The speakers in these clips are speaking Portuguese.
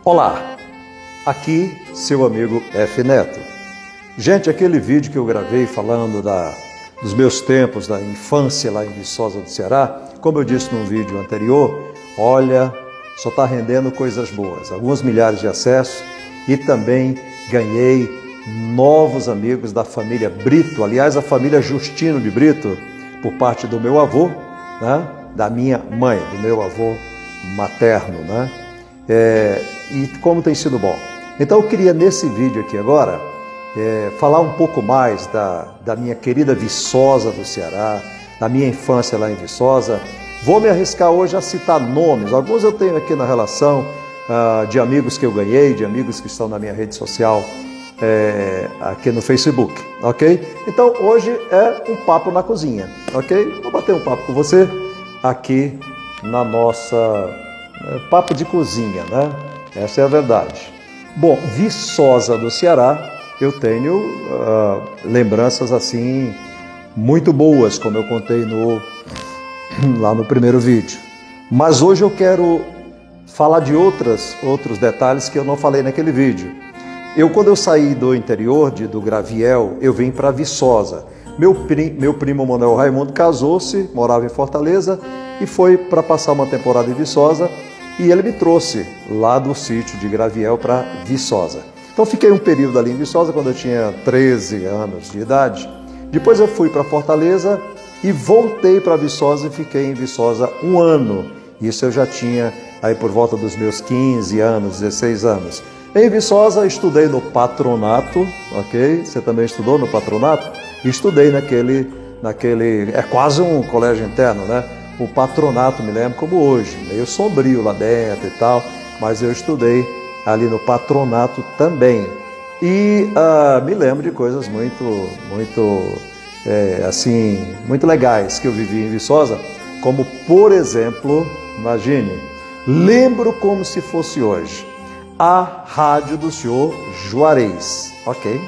Olá, aqui seu amigo F. Neto. Gente, aquele vídeo que eu gravei falando dos meus tempos da infância lá em Viçosa do Ceará, como eu disse num vídeo anterior, olha, só está rendendo coisas boas, alguns milhares de acessos e também ganhei novos amigos da família Brito, aliás, a família Justino de Brito, por parte do meu avô, né? Da minha mãe, do meu avô materno, né? E como tem sido bom. Então eu queria nesse vídeo aqui agora falar um pouco mais da minha querida Viçosa do Ceará, da minha infância lá em Viçosa. Vou me arriscar hoje a citar nomes, alguns eu tenho aqui na relação de amigos que eu ganhei, de amigos que estão na minha rede social aqui no Facebook, ok? Então hoje é um papo na cozinha, ok? Vou bater um papo com você aqui na nossa papo de cozinha, né? Essa é a verdade. Bom, Viçosa do Ceará, eu tenho lembranças assim muito boas, como eu contei lá no primeiro vídeo. Mas hoje eu quero falar de outros detalhes que eu não falei naquele vídeo. Quando eu saí do interior, do Graviel, eu vim para Viçosa. Meu primo Manuel Raimundo casou-se, morava em Fortaleza e foi para passar uma temporada em Viçosa. E ele me trouxe lá do sítio de Graviel para Viçosa. Então fiquei um período ali em Viçosa quando eu tinha 13 anos de idade. Depois eu fui para Fortaleza e voltei para Viçosa e fiquei em Viçosa um ano. Isso eu já tinha aí por volta dos meus 15 anos, 16 anos. Em Viçosa estudei no patronato, ok? Você também estudou no patronato? Estudei naquele é quase um colégio interno, né? O patronato, me lembro como hoje, meio sombrio lá dentro e tal, mas eu estudei ali no patronato também. E me lembro de coisas muito legais que eu vivi em Viçosa, como, por exemplo, imagine, lembro como se fosse hoje, a rádio do senhor Juarez, ok?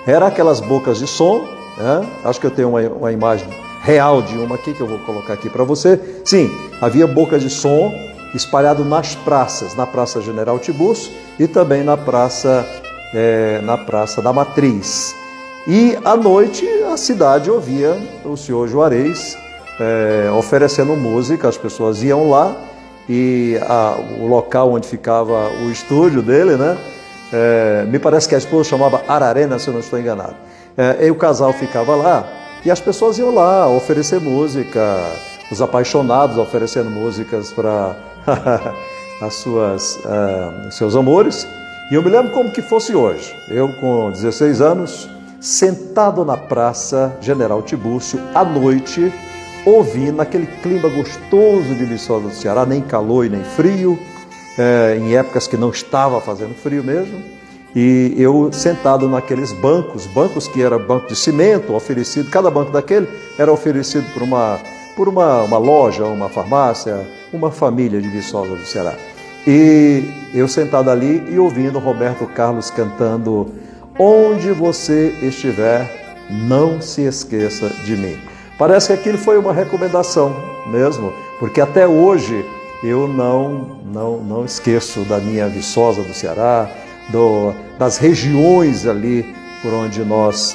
Era aquelas bocas de som, né? Acho que eu tenho uma imagem real de uma aqui que eu vou colocar aqui para você. Sim, havia boca de som espalhado nas praças, na Praça General Tiburcio e também na Praça da Matriz. E à noite a cidade ouvia o senhor Juarez oferecendo música, as pessoas iam lá e o local onde ficava o estúdio dele, né? Me parece que a esposa chamava Ararena, se eu não estou enganado. E o casal ficava lá. E as pessoas iam lá oferecer música, os apaixonados oferecendo músicas para os seus amores. E eu me lembro como que fosse hoje. Eu com 16 anos, sentado na Praça General Tiburcio, à noite, ouvindo aquele clima gostoso de Viçosa do Ceará, nem calor e nem frio, em épocas que não estava fazendo frio mesmo. E eu sentado naqueles bancos que era banco de cimento, oferecido, cada banco daquele era oferecido por uma loja, uma farmácia, uma família de Viçosa do Ceará. E eu sentado ali e ouvindo Roberto Carlos cantando "Onde você estiver, não se esqueça de mim". Parece que aquilo foi uma recomendação mesmo, porque até hoje eu não esqueço da minha Viçosa do Ceará, das regiões ali por onde nós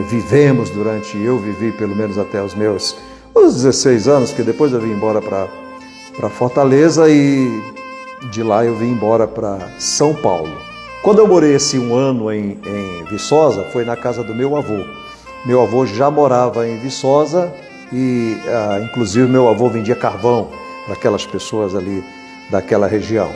vivemos eu vivi pelo menos até os meus 16 anos, que depois eu vim embora para Fortaleza e de lá eu vim embora para São Paulo. Quando eu morei um ano em Viçosa, foi na casa do meu avô. Meu avô já morava em Viçosa e inclusive meu avô vendia carvão para aquelas pessoas ali daquela região.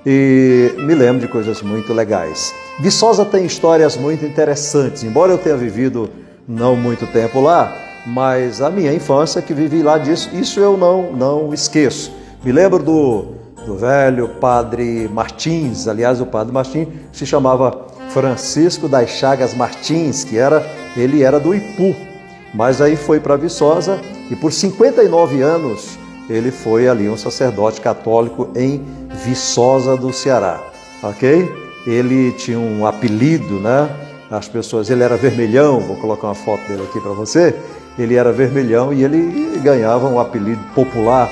E me lembro de coisas muito legais. Viçosa tem histórias muito interessantes, embora eu tenha vivido não muito tempo lá, mas a minha infância que vivi lá isso eu não esqueço. Me lembro do velho padre Martins, aliás o padre Martins se chamava Francisco das Chagas Martins, ele era do Ipu, mas aí foi para Viçosa e por 59 anos ele foi ali um sacerdote católico em Viçosa do Ceará, ok? Ele tinha um apelido, né? Ele era vermelhão, vou colocar uma foto dele aqui para você. Ele era vermelhão e ele ganhava um apelido popular,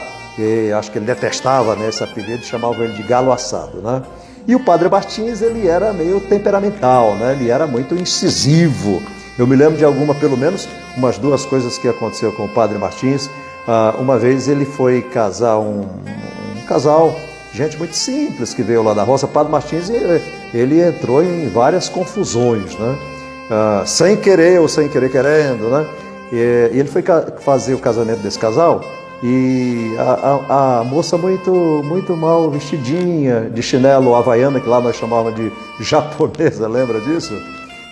acho que ele detestava, né, esse apelido, chamavam ele de Galo Assado, né? E o padre Martins, ele era meio temperamental, né? Ele era muito incisivo. Eu me lembro de pelo menos, umas duas coisas que aconteceu com o padre Martins. Uma vez ele foi casar um casal, gente muito simples que veio lá da roça. O padre Martins, ele entrou em várias confusões, né? Sem querer ou sem querer querendo, né? E ele foi fazer o casamento desse casal e a moça muito mal vestidinha, de chinelo havaiana, que lá nós chamávamos de japonesa, lembra disso?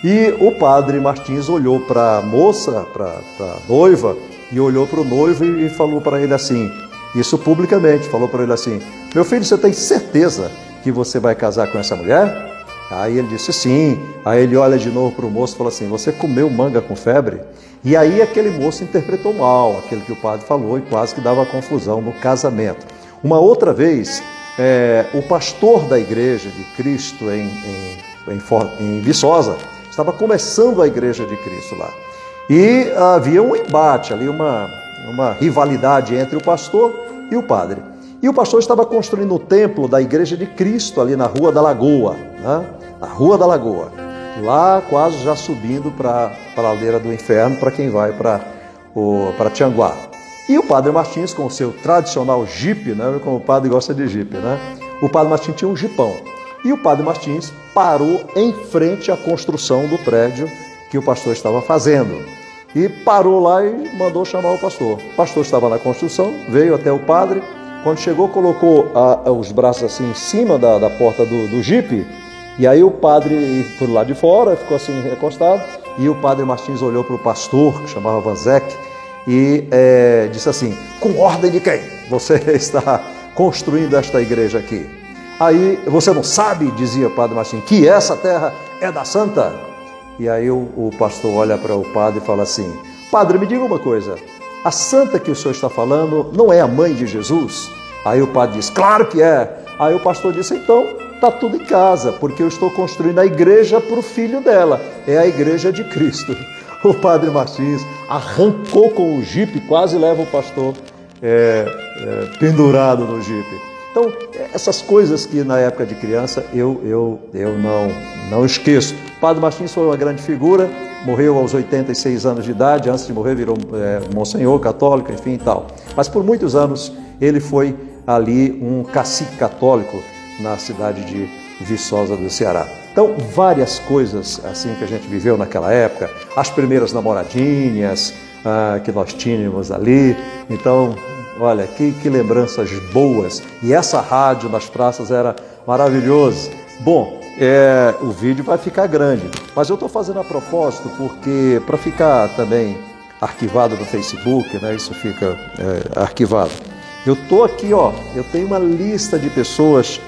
E o padre Martins olhou para a moça, para a noiva, e olhou para o noivo e falou para ele assim, isso publicamente, falou para ele assim: meu filho, você tem certeza que você vai casar com essa mulher? Aí ele disse sim. Aí ele olha de novo para o moço e fala assim: você comeu manga com febre? E aí aquele moço interpretou mal aquilo que o padre falou e quase que dava confusão no casamento. Uma outra vez, o pastor da igreja de Cristo em Viçosa estava começando a igreja de Cristo lá. E havia um embate ali, uma rivalidade entre o pastor e o padre. E o pastor estava construindo o templo da igreja de Cristo ali na Rua da Lagoa, né? Na Rua da Lagoa, lá quase já subindo para a ladeira do inferno, para quem vai para Tianguá. E o padre Martins, com o seu tradicional jipe, né? Como o padre gosta de jipe, né? O padre Martins tinha um jipão. E o padre Martins parou em frente à construção do prédio que o pastor estava fazendo. E parou lá e mandou chamar o pastor. O pastor estava na construção, veio até o padre. Quando chegou, colocou os braços assim em cima da porta do jipe. E aí o padre foi lá de fora, ficou assim recostado. E o padre Martins olhou para o pastor, que chamava Vanzek, e disse assim: com ordem de quem você está construindo esta igreja aqui? Aí, você não sabe, dizia o padre Martins, que essa terra é da santa? E aí o pastor olha para o padre e fala assim: padre, me diga uma coisa, a santa que o senhor está falando não é a mãe de Jesus? Aí o padre diz: claro que é. Aí o pastor disse: então está tudo em casa, porque eu estou construindo a igreja para o filho dela, é a igreja de Cristo. O padre Martins arrancou com o jipe, quase leva o pastor pendurado no jipe. Então, essas coisas que na época de criança eu não esqueço. O padre Martins foi uma grande figura, morreu aos 86 anos de idade, antes de morrer virou monsenhor católico, enfim e tal. Mas por muitos anos ele foi ali um cacique católico na cidade de Viçosa do Ceará. Então, várias coisas assim que a gente viveu naquela época, as primeiras namoradinhas que nós tínhamos ali. Então, olha, que lembranças boas. E essa rádio nas praças era maravilhoso. Bom, o vídeo vai ficar grande, mas eu estou fazendo a propósito porque para ficar também arquivado no Facebook, né, isso fica arquivado. Eu estou aqui, ó, eu tenho uma lista de pessoas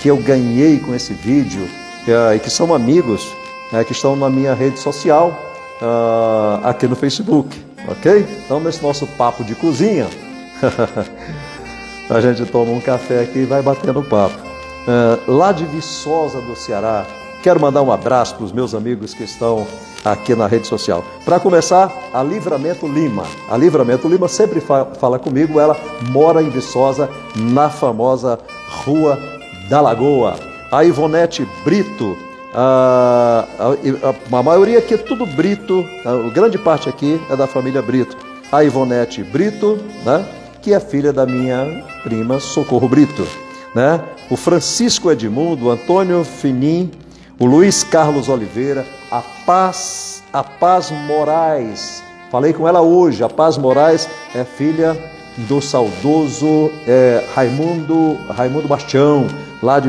que eu ganhei com esse vídeo e que são amigos, que estão na minha rede social aqui no Facebook, ok? Então, nesse nosso papo de cozinha, a gente toma um café aqui e vai batendo papo. Lá de Viçosa do Ceará, quero mandar um abraço para os meus amigos que estão aqui na rede social. Para começar, a Livramento Lima. A Livramento Lima sempre fala comigo, ela mora em Viçosa, na famosa Rua da Lagoa. A Ivonete Brito, a maioria aqui é tudo Brito, a grande parte aqui é da família Brito. A Ivonete Brito, né, que é filha da minha prima Socorro Brito, né? O Francisco Edmundo, o Antônio Finim, o Luiz Carlos Oliveira, a Paz Moraes. Falei com ela hoje. A Paz Moraes é filha do saudoso Raimundo Bastião, lá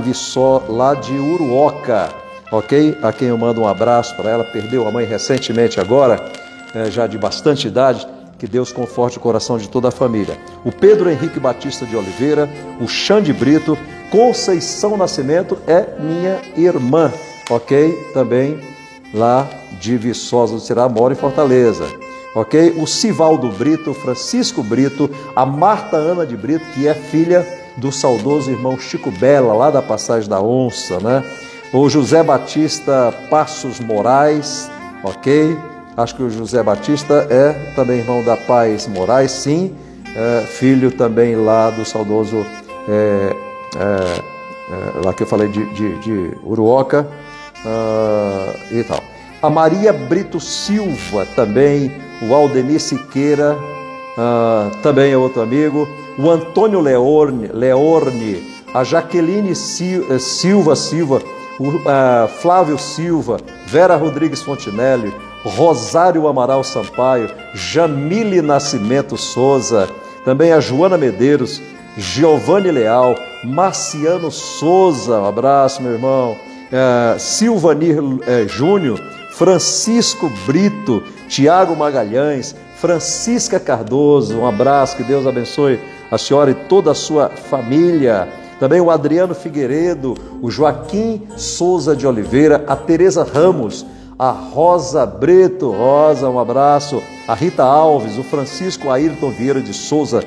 de Uruoca, ok? A quem eu mando um abraço para ela. Perdeu a mãe recentemente agora, já de bastante idade. Que Deus conforte o coração de toda a família. O Pedro Henrique Batista de Oliveira, o Xande Brito, Conceição Nascimento é minha irmã, ok? Também lá de Viçosa do Ceará, mora em Fortaleza, ok? O Sivaldo Brito, Francisco Brito, a Marta Ana de Brito, que é filha do saudoso irmão Chico Bela, lá da Passagem da Onça, né? O José Batista Passos Moraes, ok? Acho que o José Batista é também irmão da Paz Moraes, sim, filho também lá do saudoso lá que eu falei de Uruoca e tal. A Maria Brito Silva também, o Aldemir Siqueira, também é outro amigo, o Antônio Leorne, a Jaqueline Silva, o Flávio Silva, Vera Rodrigues Fontinelli, Rosário Amaral Sampaio, Jamile Nascimento Souza, também a Joana Medeiros, Giovanni Leal, Marciano Souza, um abraço, meu irmão, Silvanir Júnior, Francisco Brito, Tiago Magalhães, Francisca Cardoso, um abraço, que Deus abençoe a senhora e toda a sua família. Também o Adriano Figueiredo, o Joaquim Souza de Oliveira, a Tereza Ramos, a Rosa Brito, Rosa, um abraço, a Rita Alves, o Francisco Ayrton Vieira de Souza,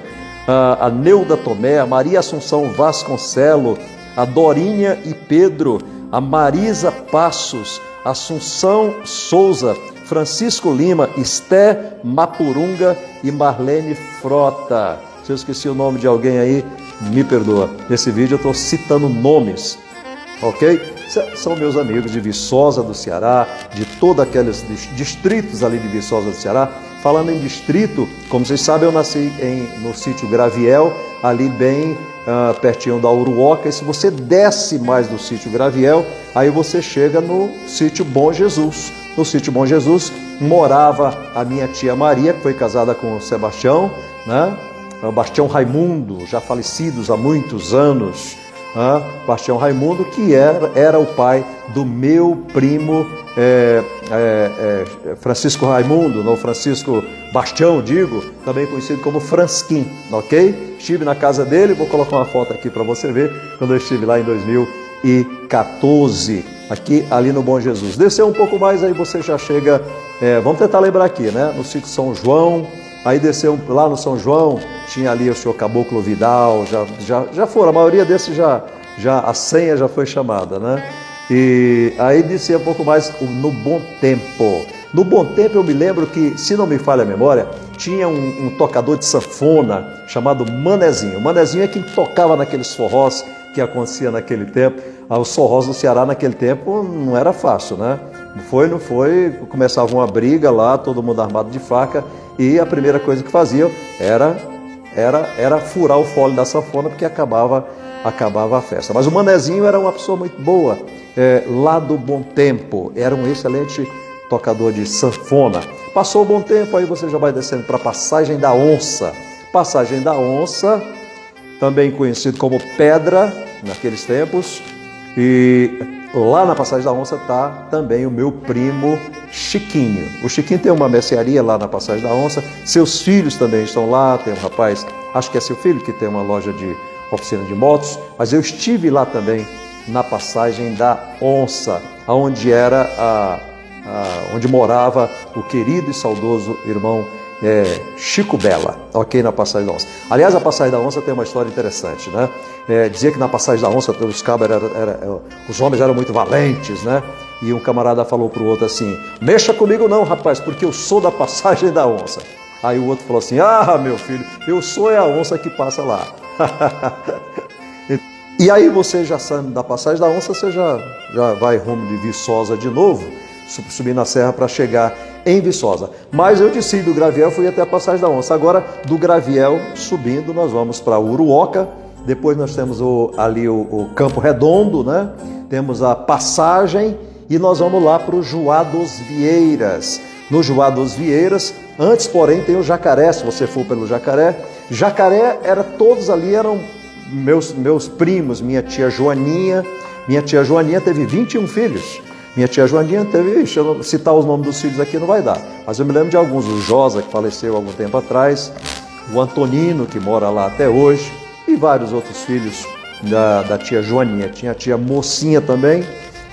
a Neuda Tomé, a Maria Assunção Vasconcelo, a Dorinha e Pedro, a Marisa Passos, Assunção Souza, Francisco Lima, Esté Mapurunga e Marlene Frota. Se eu esqueci o nome de alguém aí, me perdoa. Nesse vídeo eu estou citando nomes, ok? São meus amigos de Viçosa do Ceará, de todos aqueles distritos ali de Viçosa do Ceará. Falando em distrito, como vocês sabem, eu nasci no sítio Graviel, ali bem pertinho da Uruoca. E se você desce mais do sítio Graviel, aí você chega no sítio Bom Jesus. No sítio Bom Jesus morava a minha tia Maria, que foi casada com o Sebastião, né? O Bastião Raimundo, já falecidos há muitos anos. Bastião Raimundo, que era o pai do meu primo Francisco Raimundo, não Francisco Bastião, digo, também conhecido como Fransquim, ok? Estive na casa dele, vou colocar uma foto aqui para você ver, quando eu estive lá em 2014, ali no Bom Jesus. Desceu um pouco mais, aí você já chega, vamos tentar lembrar aqui, né? No sítio São João. Aí desceu lá no São João, tinha ali o senhor Caboclo Vidal, já foram, a maioria desses já a senha já foi chamada, né? E aí descia um pouco mais no Bom Tempo. No Bom Tempo eu me lembro que, se não me falha a memória, tinha um tocador de sanfona chamado Manezinho. O Manezinho é quem tocava naqueles forrós que acontecia naquele tempo. Os forrós do Ceará naquele tempo não era fácil, né? Não foi, começava uma briga lá, todo mundo armado de faca, e a primeira coisa que faziam era furar o fole da sanfona, porque acabava a festa. Mas o Manezinho era uma pessoa muito boa, lá do Bom Tempo, era um excelente tocador de sanfona. Passou o Bom Tempo, aí você já vai descendo para a Passagem da Onça. Passagem da Onça, também conhecido como Pedra, naqueles tempos, e lá na Passagem da Onça está também o meu primo Chiquinho. O Chiquinho tem uma mercearia lá na Passagem da Onça, seus filhos também estão lá, tem um rapaz, acho que é seu filho, que tem uma loja de oficina de motos, mas eu estive lá também na Passagem da Onça, onde onde morava o querido e saudoso irmão Chico Bela, ok, na Passagem da Onça. Aliás, a Passagem da Onça tem uma história interessante, né? Dizia que na Passagem da Onça os cabos os homens eram muito valentes, né? E um camarada falou para o outro assim: mexa comigo não, rapaz, porque eu sou da Passagem da Onça. Aí o outro falou assim: ah, meu filho, eu sou a onça que passa lá. E aí você já saindo da Passagem da Onça, você já vai rumo de Viçosa de novo, subir na serra para chegar em Viçosa. Mas eu desci do Graviel, fui até a Passagem da Onça. Agora, do Graviel, subindo, nós vamos para Uruoca. Depois nós temos ali o Campo Redondo, né? Temos a Passagem e nós vamos lá para o Juá dos Vieiras. No Juá dos Vieiras, antes, porém, tem o Jacaré, se você for pelo Jacaré. Jacaré, todos ali eram meus primos, minha tia Joaninha. Minha tia Joaninha teve 21 filhos. Minha tia Joaninha teve, citar os nomes dos filhos aqui não vai dar, mas eu me lembro de alguns, o Josa, que faleceu há algum tempo atrás, o Antonino, que mora lá até hoje, e vários outros filhos da tia Joaninha. Tinha a tia Mocinha também.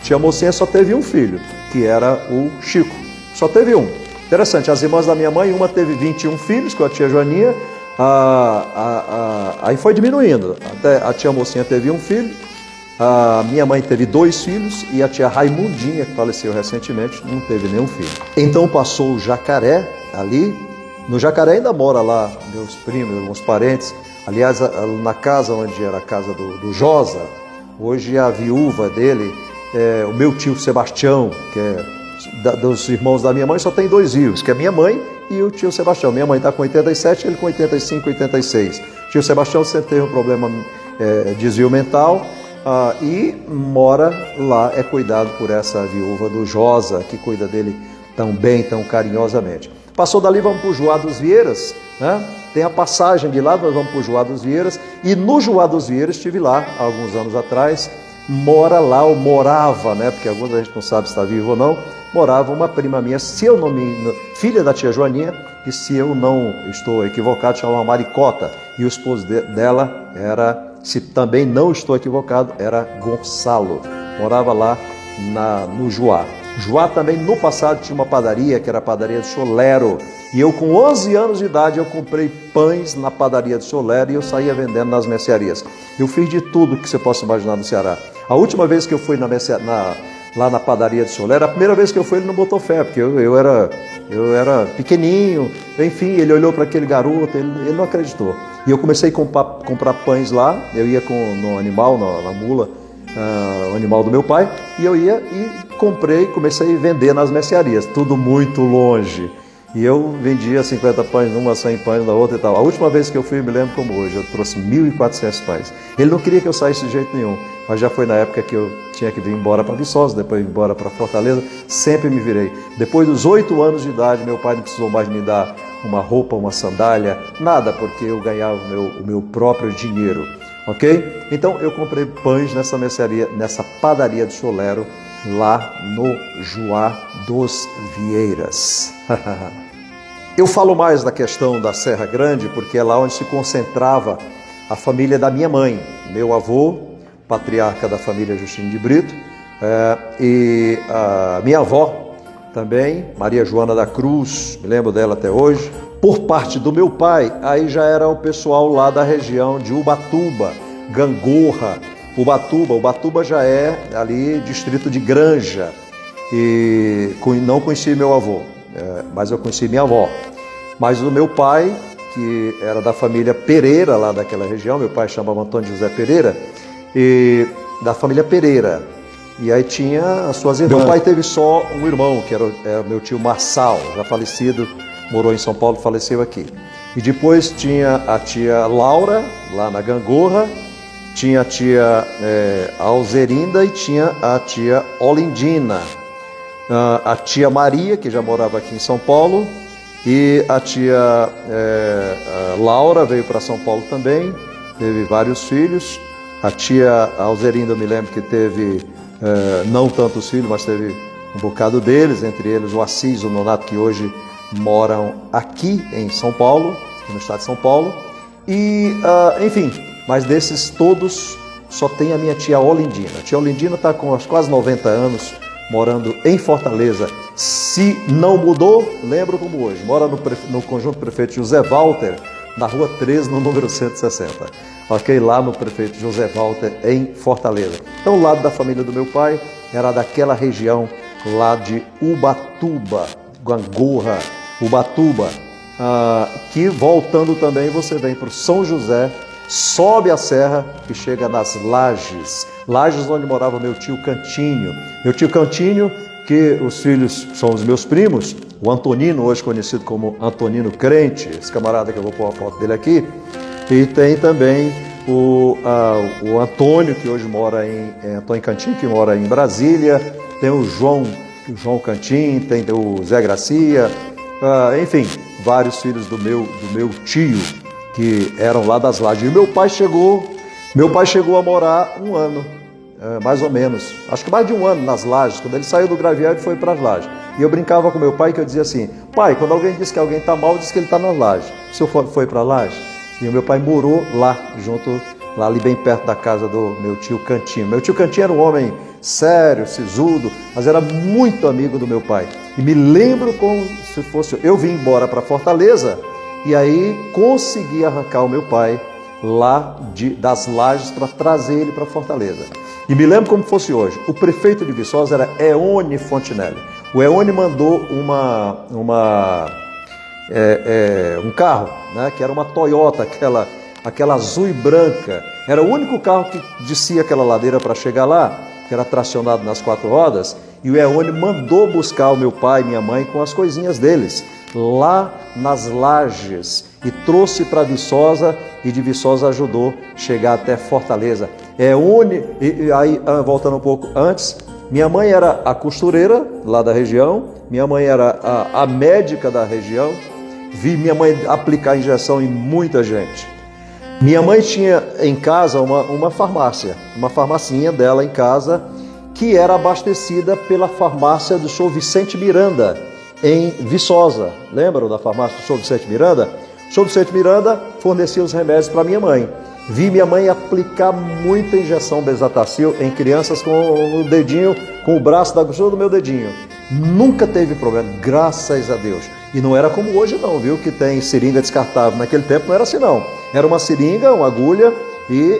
Tia Mocinha só teve um filho, que era o Chico, só teve um. Interessante, as irmãs da minha mãe, uma teve 21 filhos com a tia Joaninha, aí foi diminuindo, até a tia Mocinha teve um filho. A minha mãe teve 2 filhos e a tia Raimundinha, que faleceu recentemente, não teve nenhum filho. Então passou o Jacaré ali. No Jacaré ainda mora lá meus primos, alguns parentes. Aliás, na casa onde era a casa do Josa, Hoje a viúva dele, o meu tio Sebastião, que é dos irmãos da minha mãe, só tem 2 vivos, que é minha mãe e o tio Sebastião. Minha mãe está com 87, ele com 85, 86. O tio Sebastião sempre teve um problema, desvio mental, e mora lá, é cuidado por essa viúva do Josa, que cuida dele tão bem, tão carinhosamente. Passou dali, vamos para o Joá dos Vieiras, né? Tem a passagem de lá, nós vamos para o Joá dos Vieiras, e no Joá dos Vieiras, estive lá, há alguns anos atrás, mora lá, ou morava, né? Porque alguns a gente não sabe se está vivo ou não, morava uma prima minha, se eu não me... filha da tia Joaninha, e se eu não estou equivocado, chamava Maricota, e o esposo dela era, se também não estou equivocado, era Gonçalo, morava lá no Joá. Joá também no passado tinha uma padaria, que era a padaria do Cholero, e eu com 11 anos de idade eu comprei pães na padaria do Cholero e eu saía vendendo nas mercearias. Eu fiz de tudo que você possa imaginar no Ceará. A última vez que eu fui lá na padaria do Cholero, a primeira vez que eu fui ele não botou fé, porque eu era pequenininho, enfim, ele olhou para aquele garoto, ele não acreditou. E eu comecei a comprar pães lá, eu ia no animal, na mula, o animal do meu pai, e eu ia e comecei a vender nas mercearias, tudo muito longe. E eu vendia 50 pães numa, 100 pães na outra e tal. A última vez que eu fui, eu me lembro como hoje, eu trouxe 1.400 pães. Ele não queria que eu saísse de jeito nenhum, mas já foi na época que eu tinha que vir embora para Viçosa, depois ir embora para Fortaleza, sempre me virei. Depois dos 8 anos de idade, meu pai não precisou mais me dar uma roupa, uma sandália, nada, porque eu ganhava o meu próprio dinheiro, ok? Então eu comprei pães nessa mercearia, nessa padaria do Cholero, lá no Joá dos Vieiras. Eu falo mais da questão da Serra Grande porque é lá onde se concentrava a família da minha mãe, meu avô, patriarca da família Justino de Brito, e a minha avó também, Maria Joana da Cruz, me lembro dela até hoje. Por parte do meu pai, aí já era o pessoal lá da região de Ubatuba, Gangorra, Ubatuba já é ali distrito de Granja, e não conheci meu avô, mas eu conheci minha avó. Mas o meu pai, que era da família Pereira, lá daquela região, meu pai chamava Antônio José Pereira, e da família Pereira, e aí tinha as suas irmãs. Meu pai teve só um irmão, que era meu tio Marçal, já falecido, morou em São Paulo, faleceu aqui. E depois tinha a tia Laura, lá na Gangorra, tinha a tia Alzerinda e tinha a tia Olindina, a tia Maria, que já morava aqui em São Paulo, e a tia Laura veio para São Paulo também, teve vários filhos. A tia Alzerinda, eu me lembro que teve não tantos filhos, mas teve um bocado deles, entre eles o Assis e o Nonato, que hoje moram aqui em São Paulo, no estado de São Paulo. E, enfim, mas desses todos, só tem a minha tia Olindina. A tia Olindina está com quase 90 anos, morando em Fortaleza. Se não mudou, lembro como hoje. Mora no Conjunto Prefeito José Walter, na Rua 13, no número 160. Ok? Lá no Prefeito José Walter, em Fortaleza. Então, o lado da família do meu pai era daquela região lá de Ubatuba, Gangorra, Ubatuba. Que voltando também, você vem para o São José, sobe a serra e chega nas Lajes. Lajes, onde morava meu tio Cantinho. Meu tio Cantinho, que os filhos são os meus primos, o Antonino, hoje conhecido como Antonino Crente, esse camarada que eu vou pôr a foto dele aqui, e tem também o Antônio, que hoje mora Antônio Cantinho, que mora em Brasília, tem o João Cantinho, tem o Zé Gracia, enfim, vários filhos do meu tio, que eram lá das Lajes. E meu pai chegou a morar um ano, mais ou menos, acho que mais de um ano nas Lajes. Quando ele saiu do Graviário, ele foi para as Lajes. E eu brincava com meu pai, que eu dizia assim: pai, quando alguém diz que alguém está mal, diz que ele está nas Lajes. O senhor foi para a Laje? E o meu pai morou lá, lá ali bem perto da casa do meu tio Cantinho. Meu tio Cantinho era um homem sério, sisudo, mas era muito amigo do meu pai. E me lembro como se fosse... Eu vim embora para Fortaleza e aí consegui arrancar o meu pai lá das Lajes para trazer ele para Fortaleza. E me lembro como fosse hoje. O prefeito de Viçosa era Eone Fontinelli. O Eone mandou um carro, né, que era uma Toyota, aquela azul e branca. Era o único carro que descia aquela ladeira para chegar lá, que era tracionado nas 4 rodas, e o Eone mandou buscar o meu pai e minha mãe com as coisinhas deles, lá nas Lajes, e trouxe para Viçosa, e de Viçosa ajudou a chegar até Fortaleza. Eone, e aí, voltando um pouco antes, minha mãe era a costureira lá da região, minha mãe era a médica da região, vi minha mãe aplicar injeção em muita gente. Minha mãe tinha em casa uma farmácia, uma farmacinha dela em casa, que era abastecida pela farmácia do Sr. Vicente Miranda, em Viçosa. Lembram da farmácia do Sr. Vicente Miranda? O Sr. Vicente Miranda fornecia os remédios para minha mãe. Vi minha mãe aplicar muita injeção Bezetacil em crianças com o dedinho, com o braço da grossura do meu dedinho. Nunca teve problema, graças a Deus. E não era como hoje não, viu? Que tem seringa descartável. Naquele tempo não era assim não. Era uma seringa, uma agulha e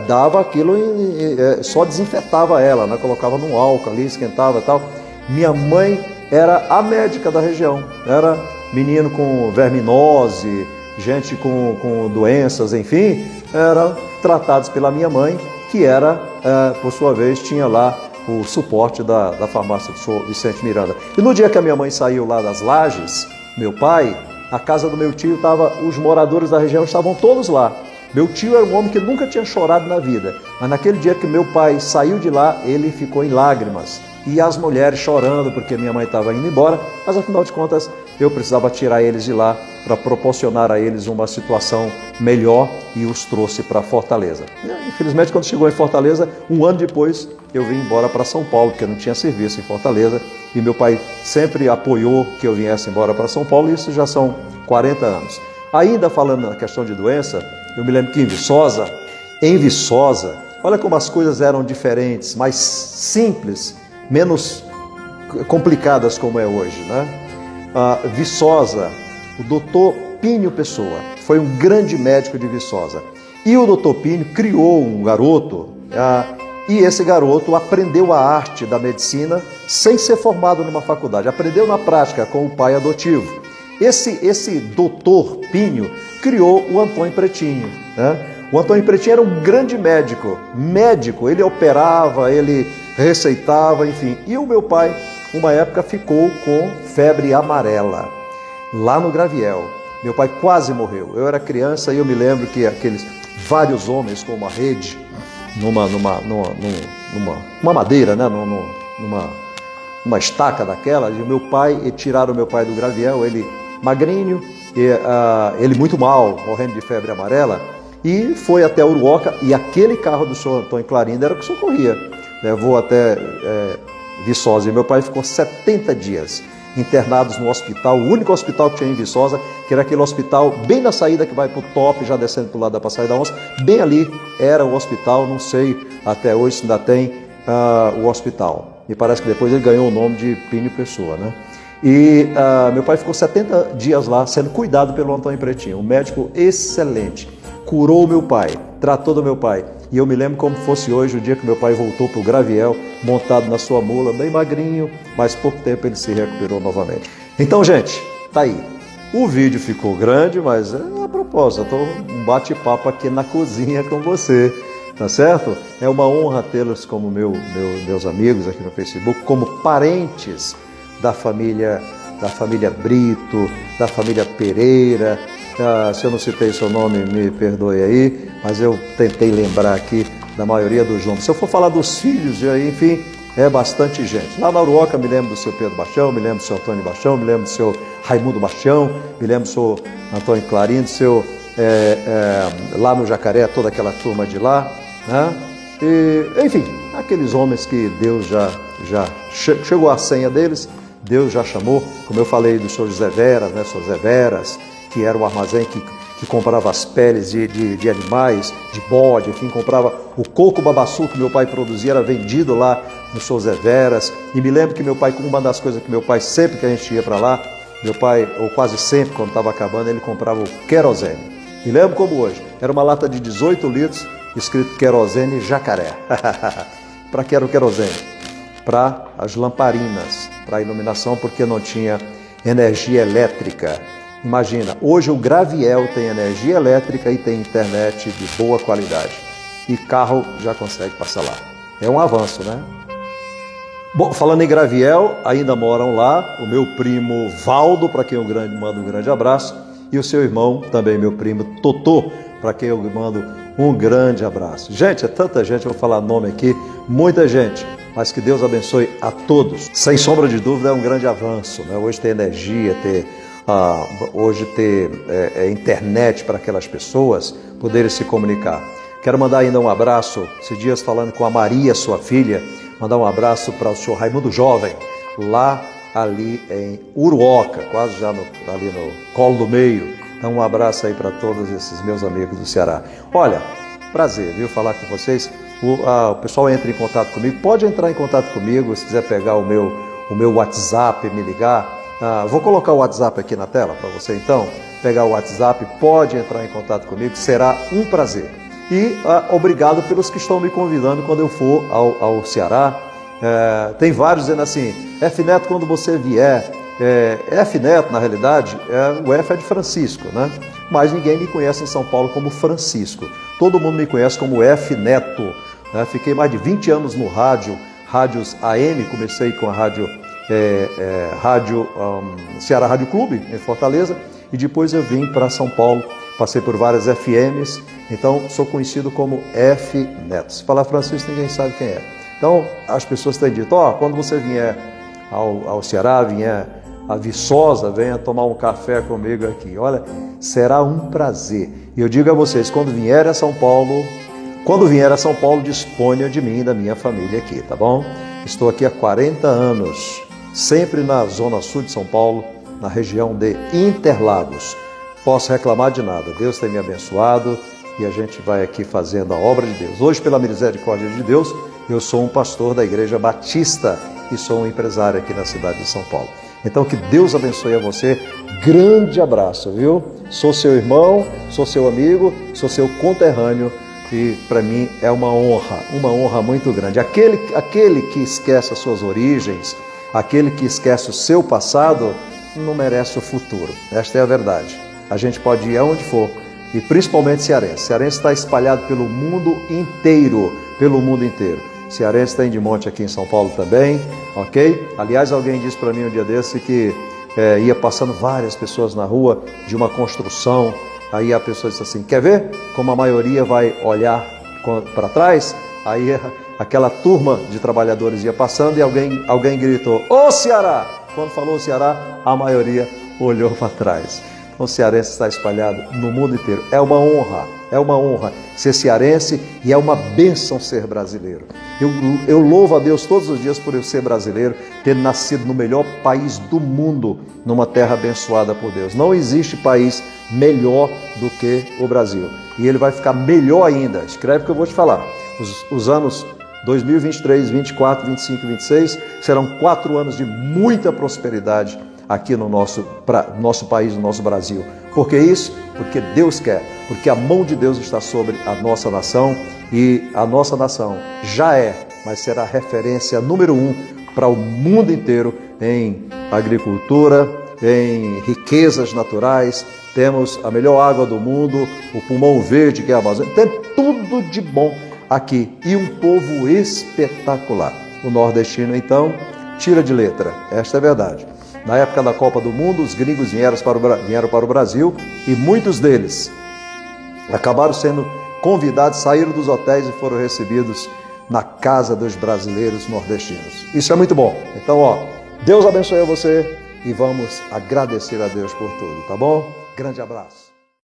dava aquilo e só desinfetava ela, né? Colocava num álcool ali, esquentava e tal. Minha mãe era a médica da região. Era menino com verminose, gente com doenças, enfim, eram tratados pela minha mãe, que era, por sua vez, tinha lá o suporte da farmácia do Sr. Vicente Miranda. E no dia que a minha mãe saiu lá das Lajes, meu pai, a casa do meu tio os moradores da região estavam todos lá. Meu tio era um homem que nunca tinha chorado na vida, mas naquele dia que meu pai saiu de lá, ele ficou em lágrimas. E as mulheres chorando porque minha mãe estava indo embora, mas afinal de contas eu precisava tirar eles de lá para proporcionar a eles uma situação melhor e os trouxe para Fortaleza. E, infelizmente, quando chegou em Fortaleza, um ano depois, eu vim embora para São Paulo, porque eu não tinha serviço em Fortaleza, e meu pai sempre apoiou que eu viesse embora para São Paulo, e isso já são 40 anos. Ainda falando na questão de doença, eu me lembro que em Viçosa, olha como as coisas eram diferentes, mais simples, menos complicadas como é hoje, né? Viçosa, o doutor Pínio Pessoa, foi um grande médico de Viçosa. E o doutor Pínio criou um garoto, e esse garoto aprendeu a arte da medicina sem ser formado numa faculdade, aprendeu na prática com o pai adotivo. Esse doutor Pínio criou o Antônio Pretinho, né? O Antônio Pretinho era um grande médico, ele operava, ele receitava, enfim. E o meu pai, uma época, ficou com febre amarela, lá no Graviel. Meu pai quase morreu. Eu era criança e eu me lembro que aqueles vários homens com uma rede, numa madeira, né? numa estaca daquela, e meu pai, tiraram meu pai do Graviel, ele magrinho, ele muito mal, morrendo de febre amarela, e foi até Uruoca, e aquele carro do senhor Antônio Clarindo era o que socorria. Levou até Viçosa, e meu pai ficou 70 dias internados no hospital, o único hospital que tinha em Viçosa, que era aquele hospital bem na saída que vai para o top, já descendo para o lado da Passagem da Onça, bem ali era o hospital, não sei até hoje se ainda tem o hospital. E parece que depois ele ganhou o nome de Pínio Pessoa, né? E meu pai ficou 70 dias lá, sendo cuidado pelo Antônio Pretinho, um médico excelente. Curou o meu pai, tratou do meu pai. E eu me lembro como fosse hoje, o dia que meu pai voltou para o Graviel, montado na sua mula, bem magrinho, mas pouco tempo ele se recuperou novamente. Então, gente, tá aí. O vídeo ficou grande, mas a propósito, eu estou um bate-papo aqui na cozinha com você, tá certo? É uma honra tê-los como meus amigos aqui no Facebook, como parentes da família Brito, da família Pereira. Se eu não citei seu nome, me perdoe aí, mas eu tentei lembrar aqui da maioria dos nomes. Se eu for falar dos filhos, enfim, é bastante gente. Lá na Uruoca me lembro do seu Pedro Bastião, me lembro do seu Antônio Bastião, me lembro do seu Raimundo Bastião, me lembro do seu Antônio Clarindo, lá no Jacaré, toda aquela turma de lá, né? E, enfim, aqueles homens que Deus já chegou a senha deles, Deus já chamou, como eu falei do seu José Veras, né? Seu Zé Veras, que era o armazém que comprava as peles de animais, de bode, enfim, comprava o coco babaçu que meu pai produzia, era vendido lá no Sr. Zé Veras. E me lembro que meu pai, uma das coisas que meu pai, sempre que a gente ia para lá, meu pai, ou quase sempre, quando estava acabando, ele comprava o querosene. Me lembro como hoje, era uma lata de 18 litros, escrito querosene Jacaré. Para que era o querosene? Para as lamparinas, para a iluminação, porque não tinha energia elétrica. Imagina, hoje o Graviel tem energia elétrica e tem internet de boa qualidade. E carro já consegue passar lá. É um avanço, né? Bom, falando em Graviel, ainda moram lá o meu primo Valdo, para quem eu mando um grande abraço, e o seu irmão, também meu primo Totô, para quem eu mando um grande abraço. Gente, é tanta gente, eu vou falar nome aqui, muita gente, mas que Deus abençoe a todos. Sem sombra de dúvida, é um grande avanço, né? Hoje ter energia, hoje ter internet para aquelas pessoas poderem se comunicar. Quero mandar ainda um abraço, esses dias falando com a Maria, sua filha, mandar um abraço para o senhor Raimundo Jovem, lá ali em Uruoca, quase já ali no Colo do Meio. Então um abraço aí para todos esses meus amigos do Ceará. Olha, prazer, viu, falar com vocês. O pessoal entra em contato comigo, pode entrar em contato comigo, se quiser pegar o meu WhatsApp e me ligar. Vou colocar o WhatsApp aqui na tela para você então, pegar o WhatsApp, pode entrar em contato comigo, será um prazer. E obrigado pelos que estão me convidando quando eu for ao Ceará. Tem vários dizendo assim, F Neto, quando você vier, F Neto, na realidade, o F é de Francisco, né? Mas ninguém me conhece em São Paulo como Francisco. Todo mundo me conhece como F Neto. Né? Fiquei mais de 20 anos no rádios AM, comecei com a rádio Ceará Rádio Clube, em Fortaleza, e depois eu vim para São Paulo, passei por várias FMs, então sou conhecido como F Neto. Se falar Francisco, ninguém sabe quem é. Então, as pessoas têm dito, quando você vier ao Ceará, vier a Viçosa, venha tomar um café comigo aqui. Olha, será um prazer. E eu digo a vocês, quando vier a São Paulo, disponha de mim e da minha família aqui, tá bom? Estou aqui há 40 anos, sempre na zona sul de São Paulo, na região de Interlagos. Posso reclamar de nada, Deus tem me abençoado e a gente vai aqui fazendo a obra de Deus. Hoje, pela misericórdia de Deus, eu sou um pastor da Igreja Batista e sou um empresário aqui na cidade de São Paulo. Então, que Deus abençoe a você. Grande abraço, viu? Sou seu irmão, sou seu amigo, sou seu conterrâneo e para mim é uma honra muito grande. Aquele que esquece as suas origens, aquele que esquece o seu passado, não merece o futuro. Esta é a verdade. A gente pode ir aonde for, e principalmente cearense. Cearense está espalhado pelo mundo inteiro, Cearense tem de monte aqui em São Paulo também, ok? Aliás, alguém disse para mim um dia desse que ia passando várias pessoas na rua de uma construção, aí a pessoa disse assim, quer ver como a maioria vai olhar para trás? Aí aquela turma de trabalhadores ia passando e alguém gritou, ô Ceará! Quando falou Ceará, a maioria olhou para trás. Então, o cearense está espalhado no mundo inteiro. É uma honra ser cearense e é uma bênção ser brasileiro. Eu louvo a Deus todos os dias por eu ser brasileiro, ter nascido no melhor país do mundo, numa terra abençoada por Deus. Não existe país melhor do que o Brasil. E ele vai ficar melhor ainda. Escreve o que eu vou te falar. Os anos 2023, 24, 25 e 26 serão 4 anos de muita prosperidade aqui no nosso país, no nosso Brasil. Por que isso? Porque Deus quer, porque a mão de Deus está sobre a nossa nação e a nossa nação já mas será referência número 1 para o mundo inteiro em agricultura, em riquezas naturais. Temos a melhor água do mundo, o pulmão verde que é a Amazônia, tem tudo de bom aqui e um povo espetacular. O nordestino, então, tira de letra, esta é a verdade. Na época da Copa do Mundo, os gringos vieram para o Brasil e muitos deles acabaram sendo convidados, saíram dos hotéis e foram recebidos na casa dos brasileiros nordestinos. Isso é muito bom. Então, Deus abençoe você e vamos agradecer a Deus por tudo, tá bom? Grande abraço.